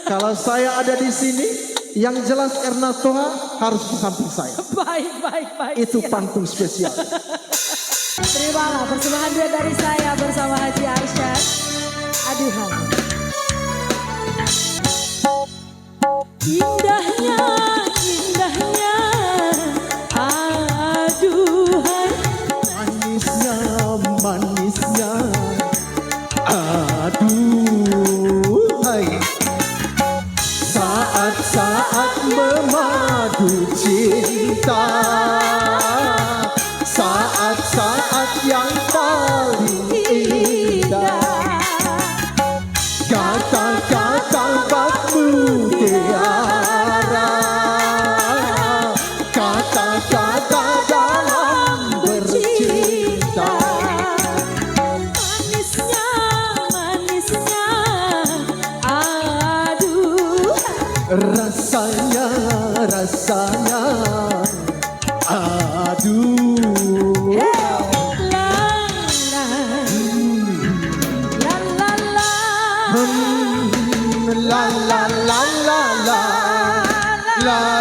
Kalau saya ada di sini, yang jelas Erna Toha harus di samping saya. Baik. Itu Siap. pantun spesial. Terimalah persembahan duet dari saya bersama Haji Arsyad. Aduhan. Indahnya, aduhan. Manisnya, aduhai. Saat-saat memadu cinta, saat-saat yang paling indah. Kata-kata bak mutiara, kata-kata dalam bercinta. Manisnya, aduh. Rasanya, aduh. La la la la la la la.